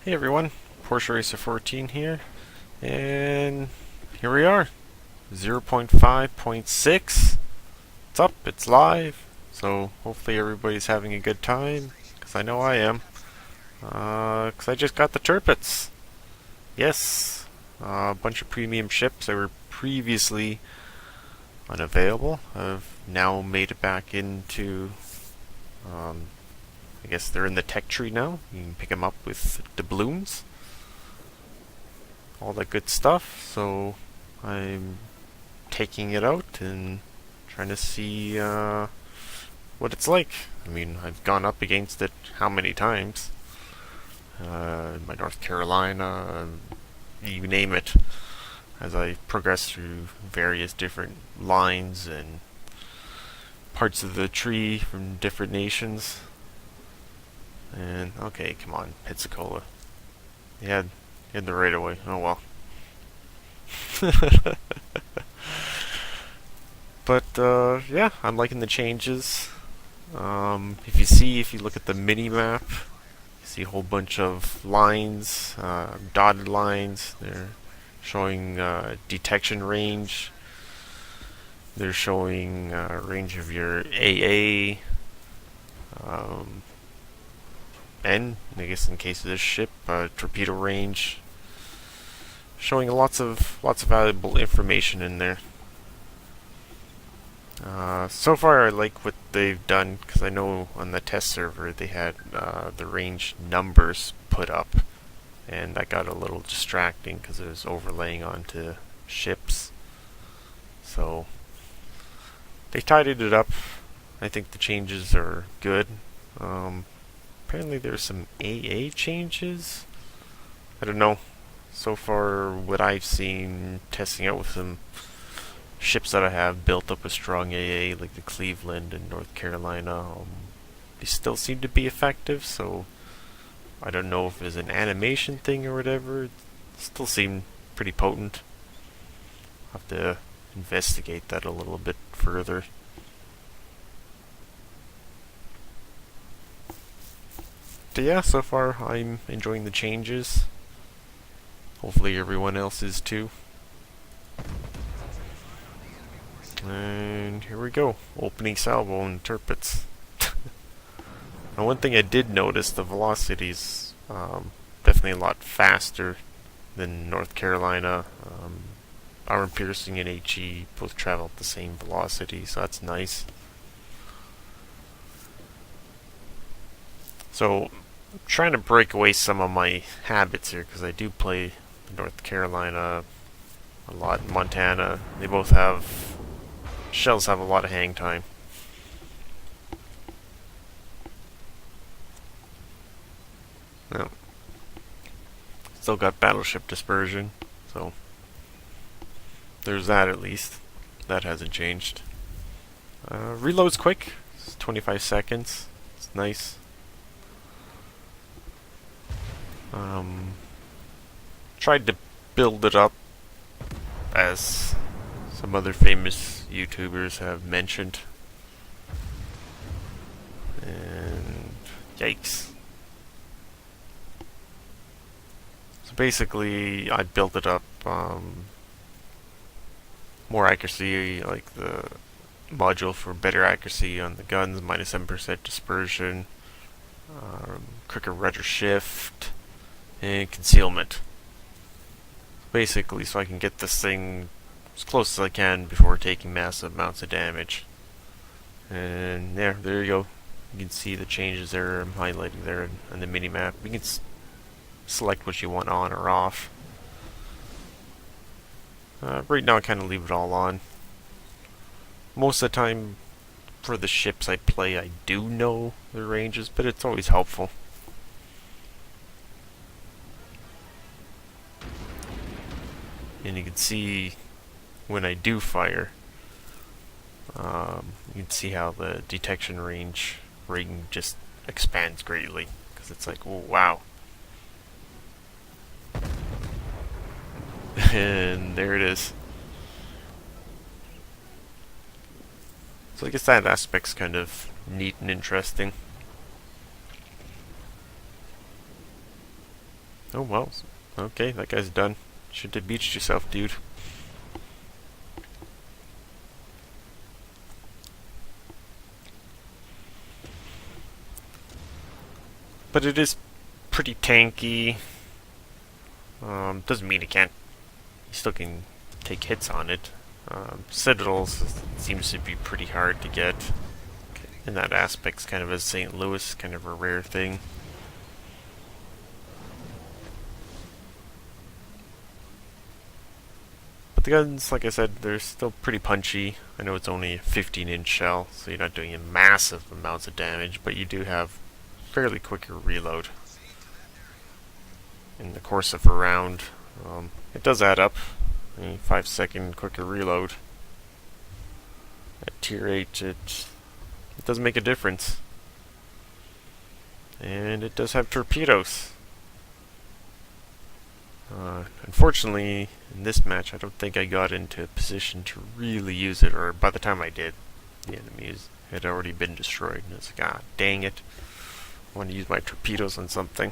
Hey everyone, Porsche Racer 14 here, and here we are, 0.5.6. It's up, it's live, so hopefully everybody's having a good time, because I know I am, because I just got the Tirpitz. Yes, a bunch of premium ships that were previously unavailable have now made it back into, um, I guess they're in the tech tree now. You can pick them up with doubloons, all that good stuff. So I'm taking it out and trying to see what it's like. I mean, I've gone up against it how many times? My North Carolina, you name it, as I progress through various different lines and parts of the tree from different nations. And okay, come on, Pensacola. You had the right away. Oh well. But yeah, I'm liking the changes. If you look at the mini map, you see a whole bunch of lines, dotted lines. They're showing detection range. They're showing range of your AA, um, and I guess in case of this ship, torpedo range. Showing lots of valuable information in there. So far, I like what they've done because I know on the test server they had the range numbers put up, and that got a little distracting because it was overlaying onto ships. So they tidied it up. I think the changes are good. Apparently, there's some AA changes. I don't know. So far, what I've seen testing out with some ships that I have built up a strong AA, like the Cleveland and North Carolina, they still seem to be effective. So I don't know if it's an animation thing or whatever. It still seem pretty potent. I'll have to investigate that a little bit further. But yeah, so far I'm enjoying the changes. Hopefully everyone else is too. And here we go. Opening salvo in Tirpitz. Now one thing I did notice, the velocity's definitely a lot faster than North Carolina. Armor Piercing and HE both travel at the same velocity, so that's nice. So I'm trying to break away some of my habits here because I do play North Carolina a lot, in Montana. They both have shells have a lot of hang time. No. Still got battleship dispersion, so there's that at least. That hasn't changed. Reload's quick. It's 25 seconds. It's nice. Tried to build it up as some other famous YouTubers have mentioned. And yikes. So basically, I built it up more accuracy, like the module for better accuracy on the guns, minus 7% dispersion, quicker rudder shift, and concealment. Basically, so I can get this thing as close as I can before taking massive amounts of damage. And there you go. You can see the changes there. I'm highlighting there on the mini map. You can select what you want on or off. Right now, I kind of leave it all on. Most of the time, for the ships I play, I do know the ranges, but it's always helpful. And you can see when I do fire, you can see how the detection range rating just expands greatly because it's like, oh wow. And there it is. So I guess that aspect's kind of neat and interesting. Oh well. Okay, that guy's done. Should have beached yourself, dude. But it is pretty tanky. Doesn't mean it can't. You still can take hits on it. Citadels seems to be pretty hard to get. In that aspect, kind of as St. Louis, kind of a rare thing. But the guns, like I said, they're still pretty punchy. I know it's only a 15-inch shell, so you're not doing massive amounts of damage, but you do have fairly quicker reload in the course of a round. It does add up. 5-second quicker reload. At tier 8, it does make a difference. And it does have torpedoes. Unfortunately, in this match, I don't think I got into a position to really use it, or by the time I did, the enemies had already been destroyed. And it's like, ah, dang it. I want to use my torpedoes on something.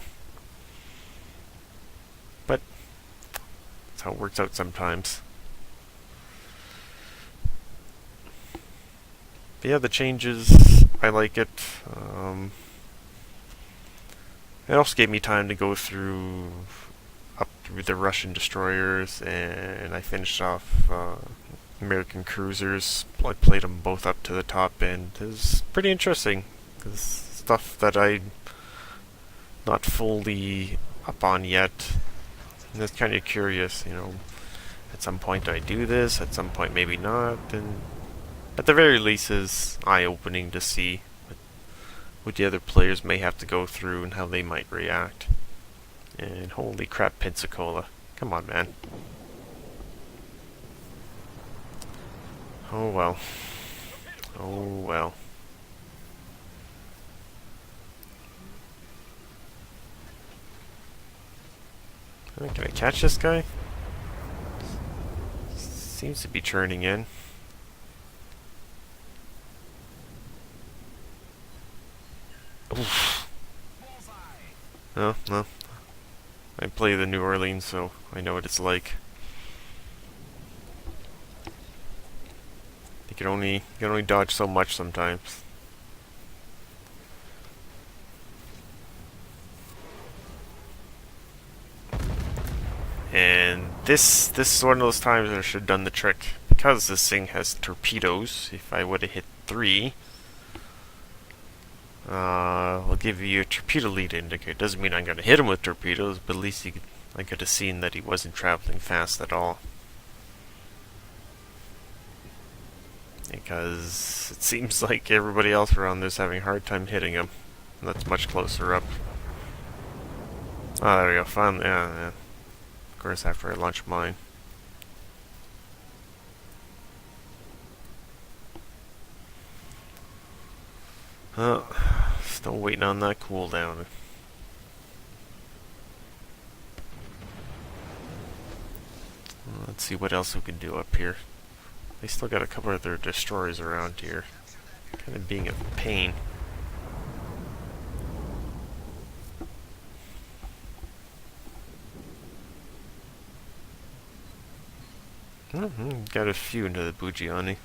But that's how it works out sometimes. But yeah, the changes, I like it. It also gave me time to go up through the Russian destroyers, and I finished off American cruisers. I played them both up to the top end. It was pretty interesting, because stuff that I'm not fully up on yet. And it's kind of curious, at some point do I do this, at some point maybe not, and at the very least is eye-opening to see what the other players may have to go through and how they might react. And holy crap, Pensacola. Come on, man. Oh well. Oh well. Can I catch this guy? Seems to be churning in. Oof. No. I play the New Orleans, so I know what it's like. You can only dodge so much sometimes. And this is one of those times that I should have done the trick. Because this thing has torpedoes, if I would have hit 3, I'll give you a torpedo lead indicator. Doesn't mean I'm going to hit him with torpedoes, but at least I could have seen that he wasn't traveling fast at all. Because it seems like everybody else around there's having a hard time hitting him. And that's much closer up. Oh, there we go. Finally, yeah. Of course, after I launch mine. Oh, still waiting on that cooldown. Let's see what else we can do up here. They still got a couple of their destroyers around here. Kind of being a pain. Got a few into the Bugiani.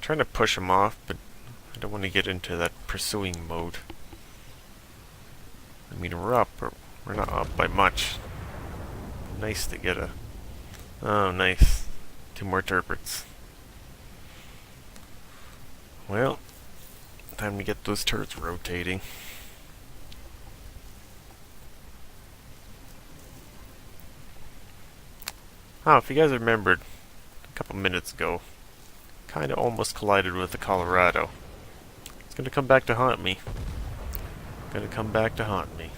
Trying to push them off, but I don't want to get into that pursuing mode. I mean, we're up, but we're not up by much. Nice to get a... Oh, nice. 2 more Tirpitz. Well, time to get those turrets rotating. Oh, if you guys remembered, a couple minutes ago, kind of almost collided with the Colorado. It's going to come back to haunt me. Going to come back to haunt me.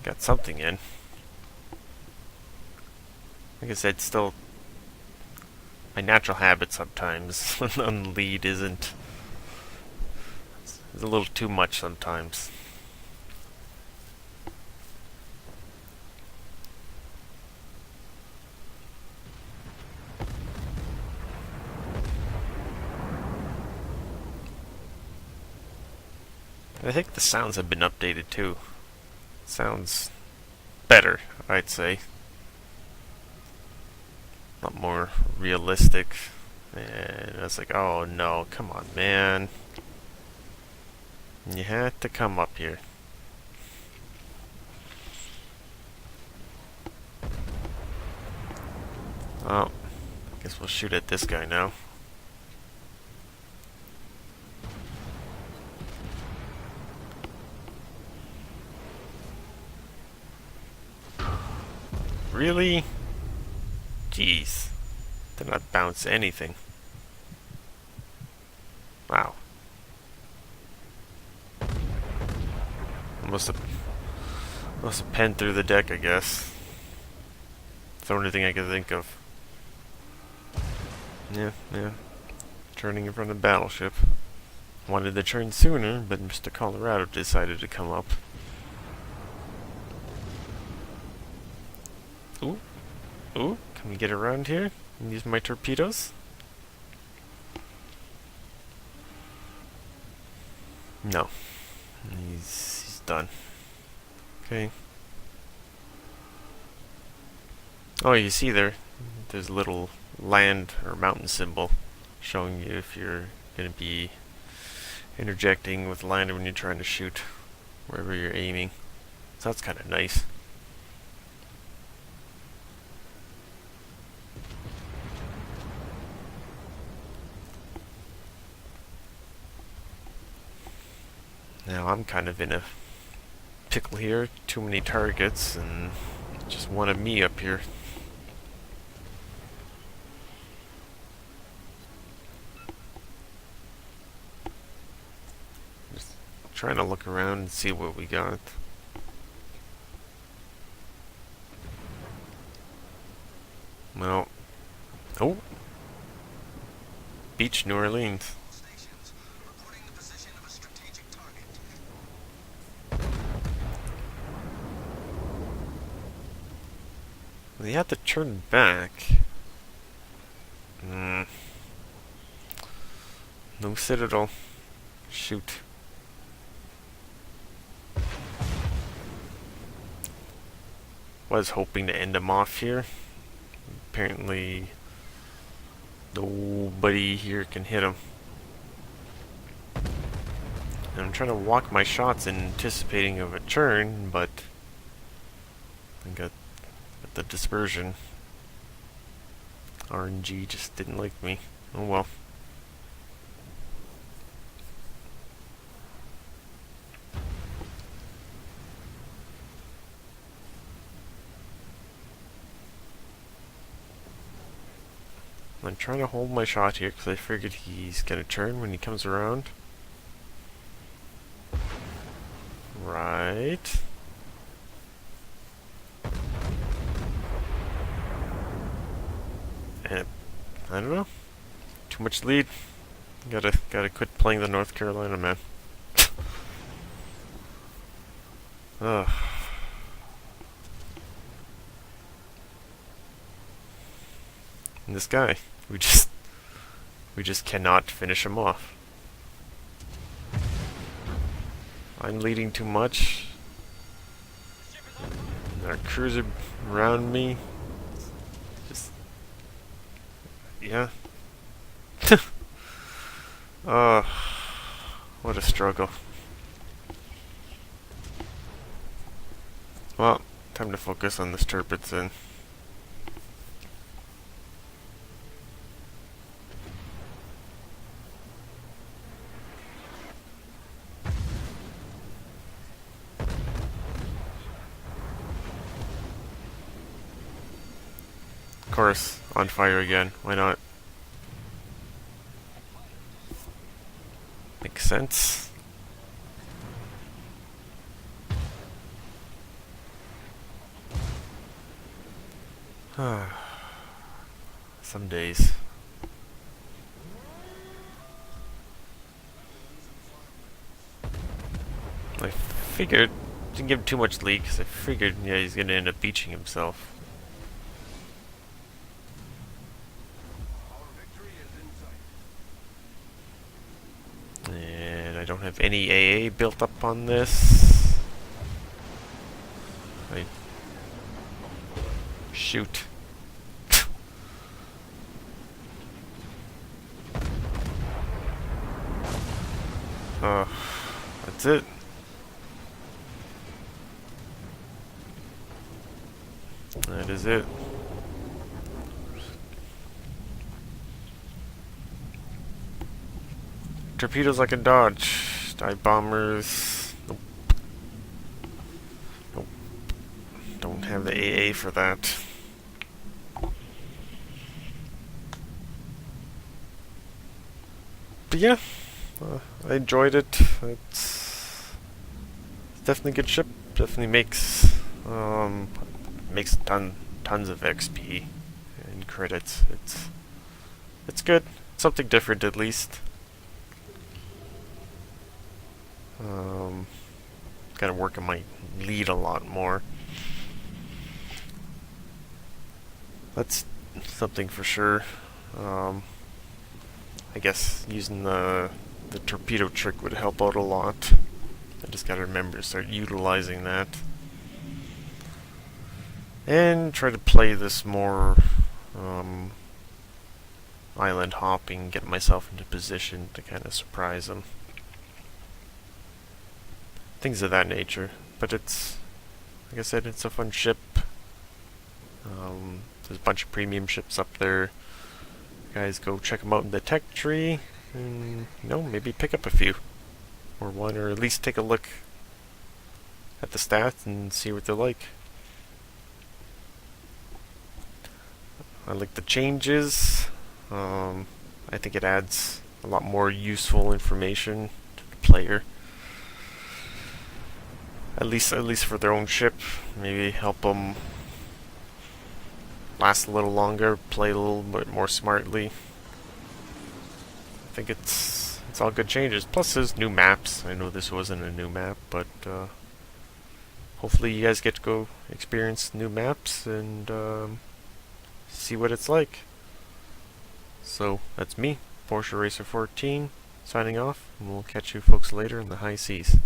Got something in. Like I said, still my natural habit sometimes on the lead isn't It's a little too much sometimes. I think the sounds have been updated too. Sounds better, I'd say. A lot more realistic. And I was like, oh no, come on, man. You had to come up here. Oh, guess we'll shoot at this guy now. Really? Jeez. Did not bounce anything. Wow. Must have penned through the deck, I guess. It's the only thing I could think of. Yeah. Turning in front of the battleship. Wanted to turn sooner, but Mr. Colorado decided to come up. Ooh. Can we get around here and use my torpedoes? No. He's done. Okay. Oh, you see there's a little land or mountain symbol showing you if you're going to be interjecting with land when you're trying to shoot wherever you're aiming. So that's kind of nice. Now I'm kind of in a pickle here. Too many targets and just one of me up here. Just trying to look around and see what we got. Well, oh, Beach, New Orleans. Well, you have to turn back. No Citadel. Shoot. Was hoping to end him off here. Apparently, nobody here can hit him. And I'm trying to walk my shots in anticipating of a turn, but I got the dispersion. RNG just didn't like me. Oh well. I'm trying to hold my shot here because I figured he's gonna turn when he comes around. Right. And I don't know. Too much lead. Gotta quit playing the North Carolina man. Ugh. And this guy, we just cannot finish him off. I'm leading too much. And our crews are around me. Just yeah. What a struggle. Well, time to focus on this Tirpitz then. Of course, on fire again. Why not? Makes sense. Some days. figured, didn't give him too much lead because I figured, yeah, he's gonna end up beaching himself. And I don't have any AA built up on this. Shoot. That's it. That is it. Torpedoes I can dodge. Dive bombers. Nope. Nope. Don't have the AA for that. But yeah, I enjoyed it. It's definitely a good ship. Definitely makes tons of XP and credits. It's good. Something different at least. Gotta work on my lead a lot more. That's something for sure. I guess using the torpedo trick would help out a lot. I just gotta remember to start utilizing that. And try to play this more island hopping, get myself into position to kind of surprise them. Things of that nature. But it's, like I said, it's a fun ship. There's a bunch of premium ships up there. Guys, go check them out in the tech tree, and maybe pick up a few, or one, or at least take a look at the stats and see what they're like. I like the changes. I think it adds a lot more useful information to the player. At least for their own ship. Maybe help them last a little longer, play a little bit more smartly. I think it's all good changes. Plus, there's new maps. I know this wasn't a new map, but hopefully you guys get to go experience new maps and see what it's like. So that's me, Porsche Racer 14, signing off, and we'll catch you folks later in the high seas.